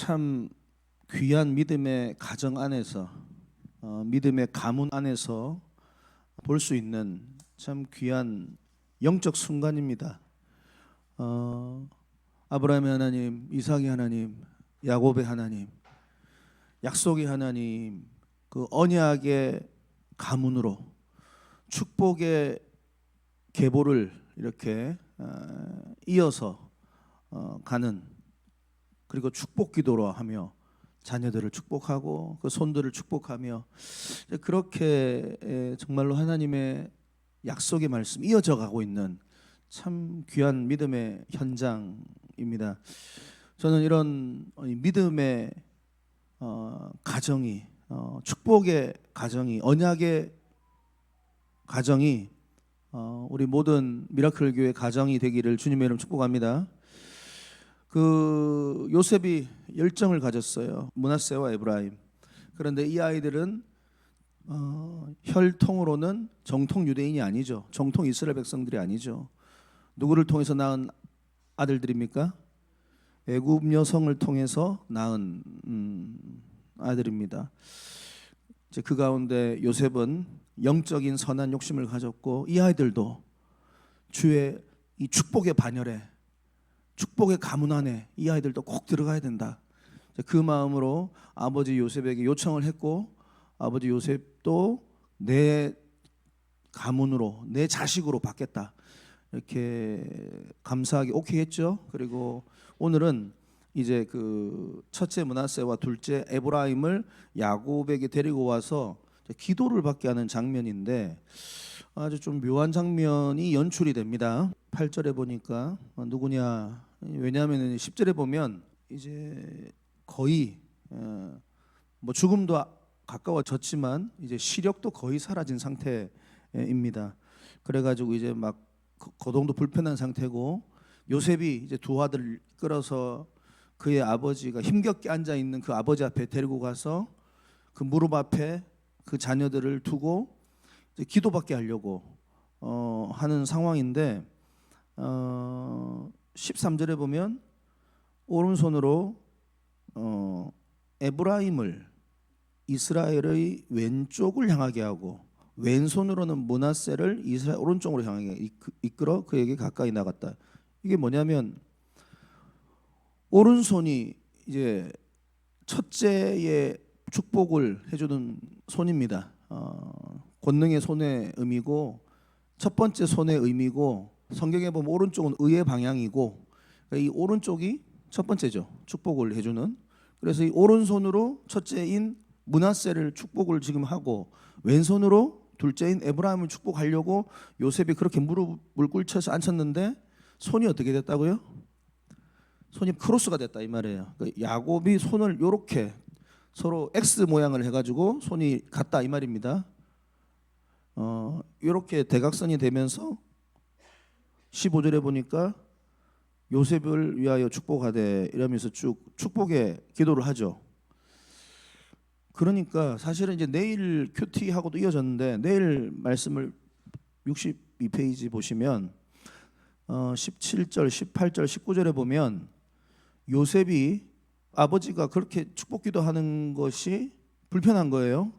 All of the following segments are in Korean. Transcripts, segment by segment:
참 귀한 믿음의 가정 안에서 믿음의 가문 안에서 볼 수 있는 참 귀한 영적 순간입니다. 아브라함의 하나님, 이삭의 하나님, 야곱의 하나님, 약속의 하나님, 그 언약의 가문으로 축복의 계보를 이렇게 이어서 가는, 그리고 축복 기도로 하며 자녀들을 축복하고 그 손들을 축복하며 그렇게 정말로 하나님의 약속의 말씀 이어져 가고 있는 참 귀한 믿음의 현장입니다. 저는 이런 믿음의 가정이, 축복의 가정이, 언약의 가정이 우리 모든 미라클 교회 가정이 되기를 주님의 이름 축복합니다. 그 요셉이 열정을 가졌어요. 므낫세와 에브라임. 그런데 이 아이들은 혈통으로는 정통 유대인이 아니죠. 정통 이스라엘 백성들이 아니죠. 누구를 통해서 낳은 아들들입니까? 애굽 여성을 통해서 낳은 아들입니다. 이제 그 가운데 요셉은 영적인 선한 욕심을 가졌고, 이 아이들도 주의 이 축복의 반열에, 축복의 가문 안에 이 아이들도 꼭 들어가야 된다. 그 마음으로 아버지 요셉에게 요청을 했고, 아버지 요셉도 내 가문으로, 내 자식으로 받겠다, 이렇게 감사하게 오케이 했죠. 그리고 오늘은 이제 그 첫째 므낫세와 둘째 에브라임을 야곱에게 데리고 와서 기도를 받게 하는 장면인데, 아주 좀 묘한 장면이 연출이 됩니다. 8절에 보니까 누구냐, 왜냐하면 10절에 보면 이제 거의 뭐 죽음도 가까워졌지만 이제 시력도 거의 사라진 상태입니다. 그래가지고 이제 막 거동도 불편한 상태고, 요셉이 이제 두 아들을 끌어서 그의 아버지가 힘겹게 앉아 있는 그 아버지 앞에 데리고 가서 그 무릎 앞에 그 자녀들을 두고 이제 기도받게 하려고 하는 상황인데, 13절에 보면 오른손으로 에브라임을, 이스라엘의 왼쪽을 향하게 하고 왼손으로는 므낫세를 이스라엘 오른쪽으로 향하게 이끌어 그에게 가까이 나갔다. 이게 뭐냐면 오른손이 이제 첫째의 축복을 해주는 손입니다. 권능의 손의 의미고, 첫 번째 손의 의미고, 성경에 보면 오른쪽은 의의 방향이고, 이 오른쪽이 첫 번째죠. 축복을 해주는. 그래서 이 오른손으로 첫째인 므낫세를 축복을 지금 하고, 왼손으로 둘째인 에브라임을 축복하려고 요셉이 그렇게 무릎을 꿇쳐서 앉혔는데, 손이 어떻게 됐다고요? 손이 크로스가 됐다 이 말이에요. 야곱이 손을 이렇게 서로 X 모양을 해가지고 손이 같다 이 말입니다. 이렇게 대각선이 되면서 15절에 보니까 요셉을 위하여 축복하되 이러면서 쭉 축복의 기도를 하죠. 그러니까 사실은 이제 내일 큐티하고도 이어졌는데, 내일 말씀을 62페이지 보시면 17절, 18절, 19절에 보면 요셉이 아버지가 그렇게 축복 기도하는 것이 불편한 거예요.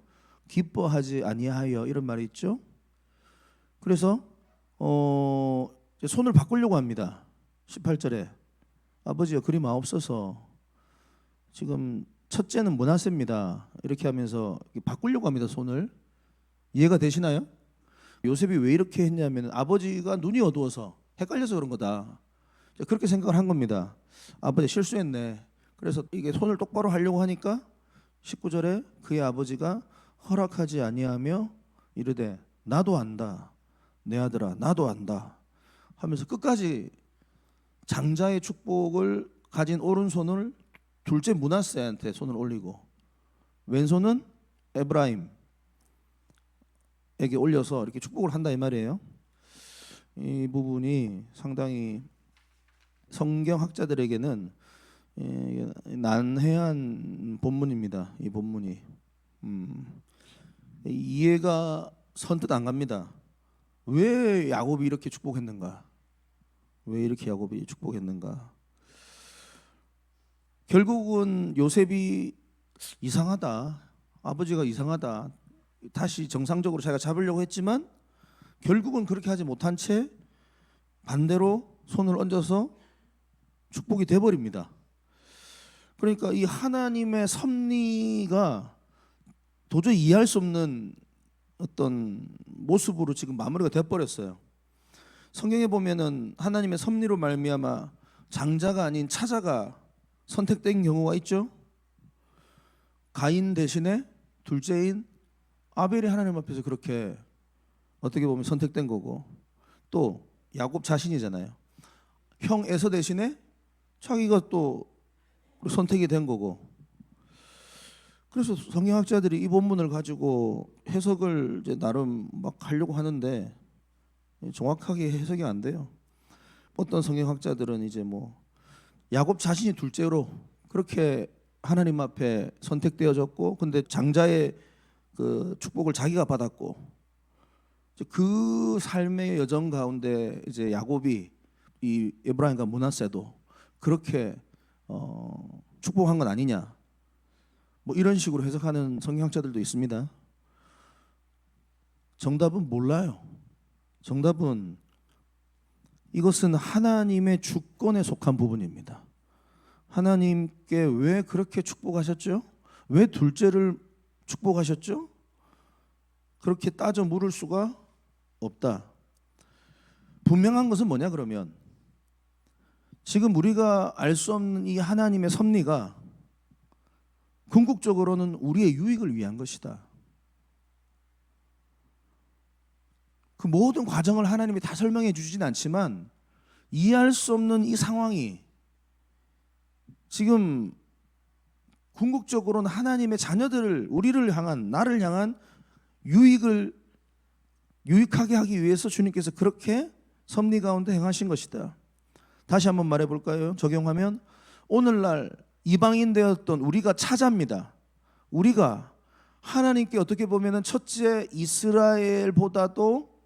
기뻐하지 아니하여 이런 말이 있죠. 그래서 손을 바꾸려고 합니다. 18절에 아버지가 그리 마옵소서, 지금 첫째는 므낫세입니다, 이렇게 하면서 바꾸려고 합니다. 손을. 이해가 되시나요? 요셉이 왜 이렇게 했냐면 아버지가 눈이 어두워서 헷갈려서 그런 거다, 그렇게 생각을 한 겁니다. 아버지 실수했네. 그래서 이게 손을 똑바로 하려고 하니까 19절에 그의 아버지가 허락하지 아니하며 이르되 나도 안다, 내 아들아 나도 안다 하면서 끝까지 장자의 축복을 가진 오른손을 둘째 므낫세한테 손을 올리고 왼손은 에브라임에게 올려서 이렇게 축복을 한다 이 말이에요. 이 부분이 상당히 성경학자들에게는 난해한 본문입니다. 이 본문이 이해가 선뜻 안 갑니다. 왜 야곱이 이렇게 축복했는가? 왜 이렇게 야곱이 축복했는가? 결국은 요셉이 이상하다, 아버지가 이상하다, 다시 정상적으로 자기가 잡으려고 했지만 결국은 그렇게 하지 못한 채 반대로 손을 얹어서 축복이 돼버립니다. 그러니까 이 하나님의 섭리가 도저히 이해할 수 없는 어떤 모습으로 지금 마무리가 돼버렸어요. 성경에 보면은 하나님의 섭리로 말미암아 장자가 아닌 차자가 선택된 경우가 있죠. 가인 대신에 둘째인 아벨이 하나님 앞에서 그렇게 어떻게 보면 선택된 거고, 또 야곱 자신이잖아요. 형 에서 대신에 자기가 또 선택이 된 거고. 그래서 성경학자들이 이 본문을 가지고 해석을 이제 나름 막 하려고 하는데 정확하게 해석이 안 돼요. 어떤 성경학자들은 이제 뭐 야곱 자신이 둘째로 그렇게 하나님 앞에 선택되어졌고, 근데 장자의 그 축복을 자기가 받았고, 그 삶의 여정 가운데 이제 야곱이 이 에브라임과 므낫세도 그렇게 축복한 건 아니냐, 뭐 이런 식으로 해석하는 성경학자들도 있습니다. 정답은 몰라요. 정답은 이것은 하나님의 주권에 속한 부분입니다. 하나님께 왜 그렇게 축복하셨죠? 왜 둘째를 축복하셨죠? 그렇게 따져 물을 수가 없다. 분명한 것은 뭐냐 그러면, 지금 우리가 알 수 없는 이 하나님의 섭리가 궁극적으로는 우리의 유익을 위한 것이다. 그 모든 과정을 하나님이 다 설명해 주지는 않지만 이해할 수 없는 이 상황이 지금 궁극적으로는 하나님의 자녀들을, 우리를 향한, 나를 향한 유익하게 하기 위해서 주님께서 그렇게 섭리 가운데 행하신 것이다. 다시 한번 말해 볼까요? 적용하면 오늘날 이방인 되었던 우리가 차자입니다. 우리가 하나님께 어떻게 보면 첫째 이스라엘보다도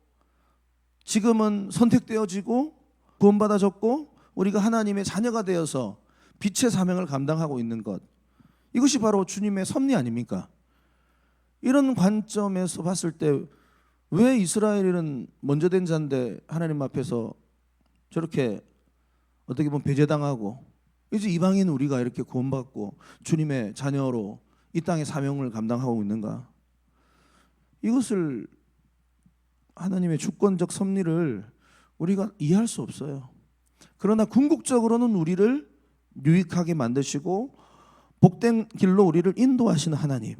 지금은 선택되어지고 구원받아졌고 우리가 하나님의 자녀가 되어서 빛의 사명을 감당하고 있는 것, 이것이 바로 주님의 섭리 아닙니까? 이런 관점에서 봤을 때 왜 이스라엘은 먼저 된 자인데 하나님 앞에서 저렇게 어떻게 보면 배제당하고 이제 이방인 우리가 이렇게 구원받고 주님의 자녀로 이 땅의 사명을 감당하고 있는가? 이것을 하나님의 주권적 섭리를 우리가 이해할 수 없어요. 그러나 궁극적으로는 우리를 유익하게 만드시고 복된 길로 우리를 인도하시는 하나님.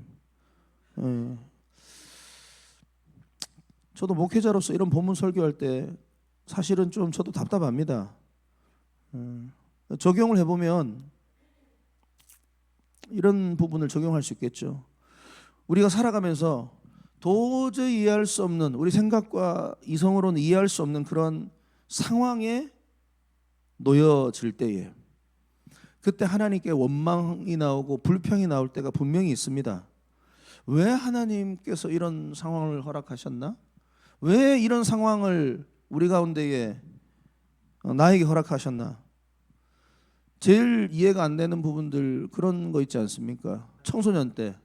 저도 목회자로서 이런 본문 설교할 때 사실은 좀 저도 답답합니다. 적용을 해보면 이런 부분을 적용할 수 있겠죠. 우리가 살아가면서 도저히 이해할 수 없는, 우리 생각과 이성으로는 이해할 수 없는 그런 상황에 놓여질 때에 그때 하나님께 원망이 나오고 불평이 나올 때가 분명히 있습니다. 왜 하나님께서 이런 상황을 허락하셨나? 왜 이런 상황을 우리 가운데에 나에게 허락하셨나? 제일 이해가 안 되는 부분들 그런 거 있지 않습니까? 청소년 때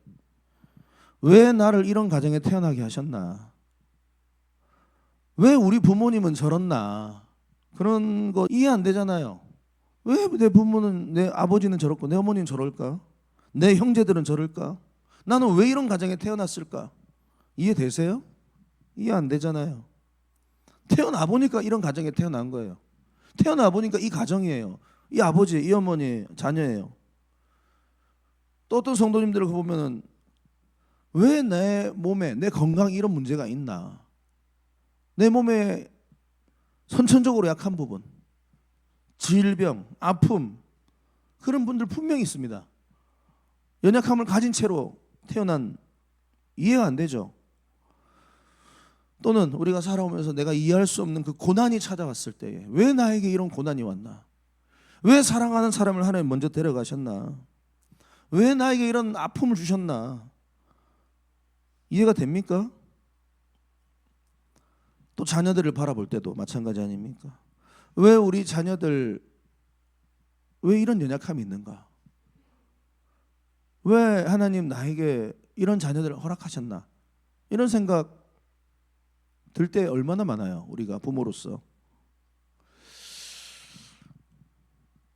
왜 나를 이런 가정에 태어나게 하셨나? 왜 우리 부모님은 저렇나? 그런 거 이해 안 되잖아요. 왜 내 부모는, 내 아버지는 저렇고 내 어머니는 저럴까? 내 형제들은 저럴까? 나는 왜 이런 가정에 태어났을까? 이해되세요? 이해 안 되잖아요. 태어나 보니까 이런 가정에 태어난 거예요. 태어나 보니까 이 가정이에요. 이 아버지, 이 어머니, 자녀예요. 또 어떤 성도님들을 보면은 왜 내 몸에, 내 건강에 이런 문제가 있나? 내 몸에 선천적으로 약한 부분, 질병, 아픔, 그런 분들 분명히 있습니다. 연약함을 가진 채로 태어난, 이해가 안 되죠. 또는 우리가 살아오면서 내가 이해할 수 없는 그 고난이 찾아왔을 때에 왜 나에게 이런 고난이 왔나? 왜 사랑하는 사람을 하나님 먼저 데려가셨나? 왜 나에게 이런 아픔을 주셨나? 이해가 됩니까? 또 자녀들을 바라볼 때도 마찬가지 아닙니까? 왜 우리 자녀들 왜 이런 연약함이 있는가? 왜 하나님 나에게 이런 자녀들을 허락하셨나? 이런 생각 들 때 얼마나 많아요, 우리가 부모로서.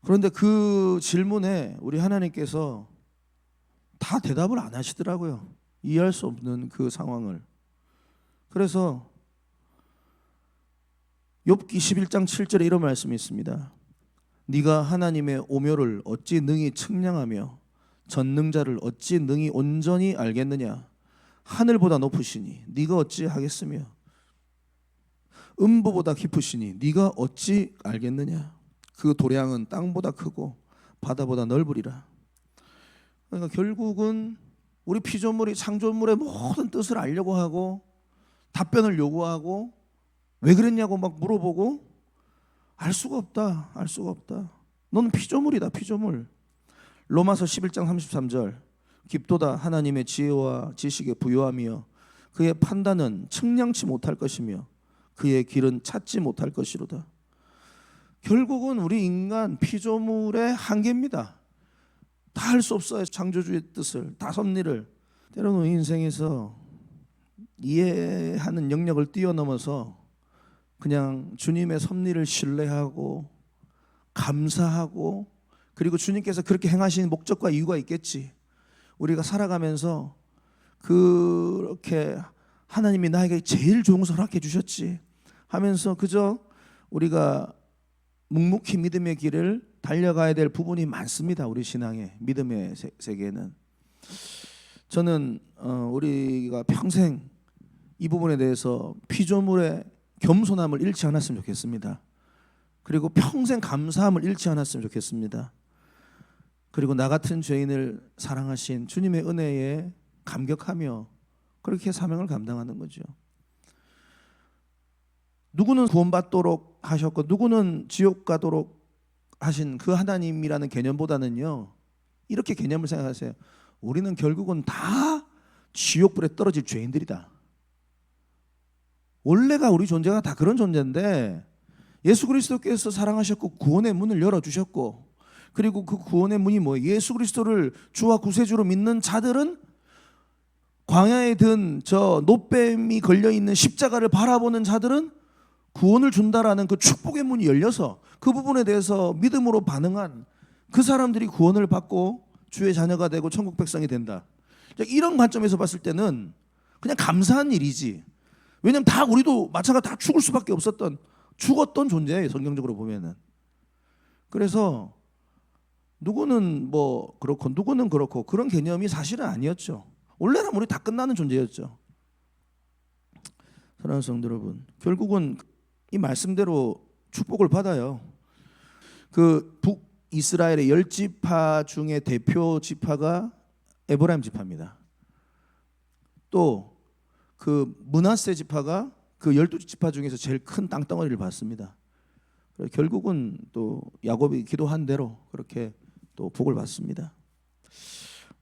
그런데 그 질문에 우리 하나님께서 다 대답을 안 하시더라고요. 이해할 수 없는 그 상황을. 그래서 욥기 11장 7절에 이런 말씀이 있습니다. 네가 하나님의 오묘를 어찌 능히 측량하며 전능자를 어찌 능히 온전히 알겠느냐. 하늘보다 높으시니 네가 어찌 하겠으며 음부보다 깊으시니 네가 어찌 알겠느냐. 그 도량은 땅보다 크고 바다보다 넓으리라. 그러니까 결국은 우리 피조물이 창조물의 모든 뜻을 알려고 하고 답변을 요구하고 왜 그랬냐고 막 물어보고 알 수가 없다. 알 수가 없다. 너는 피조물이다. 피조물. 로마서 11장 33절 깊도다 하나님의 지혜와 지식에 부요하며 그의 판단은 측량치 못할 것이며 그의 길은 찾지 못할 것이로다. 결국은 우리 인간 피조물의 한계입니다. 다 할 수 없어요. 창조주의 뜻을, 다 섭리를. 때로는 인생에서 이해하는 영역을 뛰어넘어서 그냥 주님의 섭리를 신뢰하고 감사하고, 그리고 주님께서 그렇게 행하신 목적과 이유가 있겠지. 우리가 살아가면서 그렇게 하나님이 나에게 제일 좋은 것을 허락해 주셨지 하면서 그저 우리가 묵묵히 믿음의 길을 달려가야 될 부분이 많습니다. 우리 신앙의 믿음의 세계에는. 저는 우리가 평생 이 부분에 대해서 피조물의 겸손함을 잃지 않았으면 좋겠습니다. 그리고 평생 감사함을 잃지 않았으면 좋겠습니다. 그리고 나 같은 죄인을 사랑하신 주님의 은혜에 감격하며 그렇게 사명을 감당하는 거죠. 누구는 구원받도록 하셨고 누구는 지옥 가도록 하신 그 하나님이라는 개념보다는요, 이렇게 개념을 생각하세요. 우리는 결국은 다 지옥불에 떨어질 죄인들이다. 원래가 우리 존재가 다 그런 존재인데 예수 그리스도께서 사랑하셨고 구원의 문을 열어주셨고, 그리고 그 구원의 문이 뭐예요? 예수 그리스도를 주와 구세주로 믿는 자들은 광야에 든 저 노뱀이 걸려있는 십자가를 바라보는 자들은 구원을 준다라는 그 축복의 문이 열려서 그 부분에 대해서 믿음으로 반응한 그 사람들이 구원을 받고 주의 자녀가 되고 천국 백성이 된다. 이런 관점에서 봤을 때는 그냥 감사한 일이지. 왜냐하면 다 우리도 마찬가지로 다 죽을 수밖에 없었던, 죽었던 존재예요, 성경적으로 보면은. 그래서 누구는 뭐 그렇고 누구는 그렇고 그런 개념이 사실은 아니었죠. 원래는 우리 다 끝나는 존재였죠. 사랑하는 성도 여러분, 결국은 이 말씀대로 축복을 받아요. 그 북이스라엘의 10지파 중에 대표 지파가 에브라임 지파입니다. 또 그 므낫세 지파가 그 12지파 중에서 제일 큰 땅덩어리를 받습니다. 결국은 또 야곱이 기도한 대로 그렇게 또 복을 받습니다.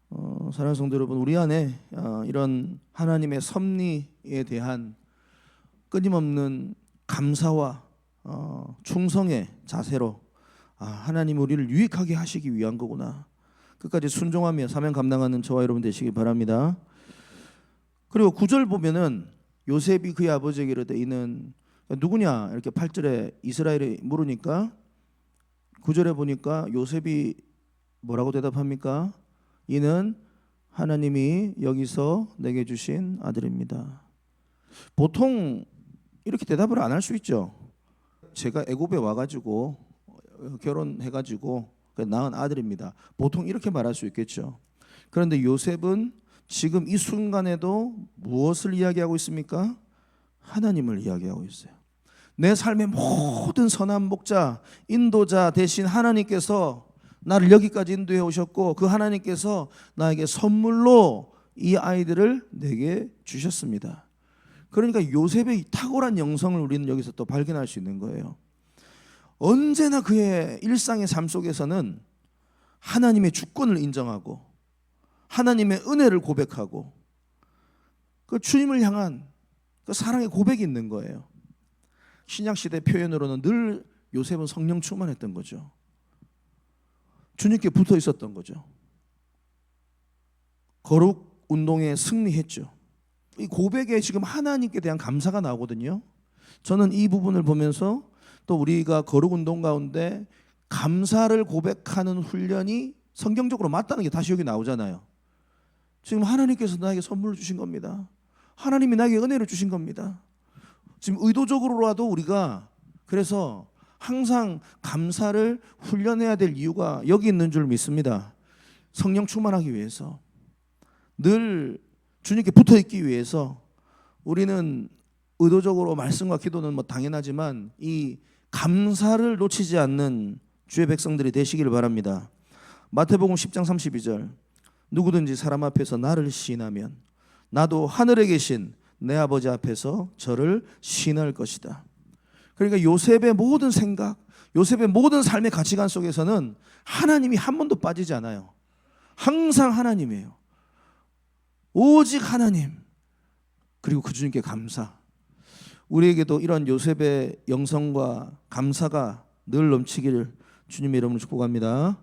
사랑하는 성도 여러분, 우리 안에 이런 하나님의 섭리에 대한 끊임없는 감사와 충성의 자세로 하나님 우리를 유익하게 하시기 위한 거구나, 끝까지 순종하며 사명 감당하는 저와 여러분 되시기 바랍니다. 그리고 9절 보면은 요셉이 그의 아버지에게 이르되 이는 누구냐 이렇게 8절에 이스라엘이 물으니까 9절에 보니까 요셉이 뭐라고 대답합니까? 이는 하나님이 여기서 내게 주신 아들입니다. 보통 이렇게 대답을 안 할 수 있죠. 제가 애굽에 와가지고 결혼해가지고 낳은 아들입니다. 보통 이렇게 말할 수 있겠죠. 그런데 요셉은 지금 이 순간에도 무엇을 이야기하고 있습니까? 하나님을 이야기하고 있어요. 내 삶의 모든 선한 목자, 인도자 대신 하나님께서 나를 여기까지 인도해 오셨고 그 하나님께서 나에게 선물로 이 아이들을 내게 주셨습니다. 그러니까 요셉의 탁월한 영성을 우리는 여기서 또 발견할 수 있는 거예요. 언제나 그의 일상의 삶 속에서는 하나님의 주권을 인정하고 하나님의 은혜를 고백하고 그 주님을 향한 그 사랑의 고백이 있는 거예요. 신약시대 표현으로는 늘 요셉은 성령 충만했던 거죠. 주님께 붙어 있었던 거죠. 거룩 운동에 승리했죠. 이 고백에 지금 하나님께 대한 감사가 나오거든요. 저는 이 부분을 보면서 또 우리가 거룩 운동 가운데 감사를 고백하는 훈련이 성경적으로 맞다는 게 다시 여기 나오잖아요. 지금 하나님께서 나에게 선물을 주신 겁니다. 하나님이 나에게 은혜를 주신 겁니다. 지금 의도적으로라도 우리가 그래서 항상 감사를 훈련해야 될 이유가 여기 있는 줄 믿습니다. 성령 충만하기 위해서, 늘 주님께 붙어 있기 위해서 우리는 의도적으로 말씀과 기도는 뭐 당연하지만 이 감사를 놓치지 않는 주의 백성들이 되시기를 바랍니다. 마태복음 10장 32절, 누구든지 사람 앞에서 나를 시인하면 나도 하늘에 계신 내 아버지 앞에서 저를 시인할 것이다. 그러니까 요셉의 모든 생각, 요셉의 모든 삶의 가치관 속에서는 하나님이 한 번도 빠지지 않아요. 항상 하나님이에요. 오직 하나님, 그리고 그 주님께 감사. 우리에게도 이런 요셉의 영성과 감사가 늘 넘치기를 주님의 이름으로 축복합니다.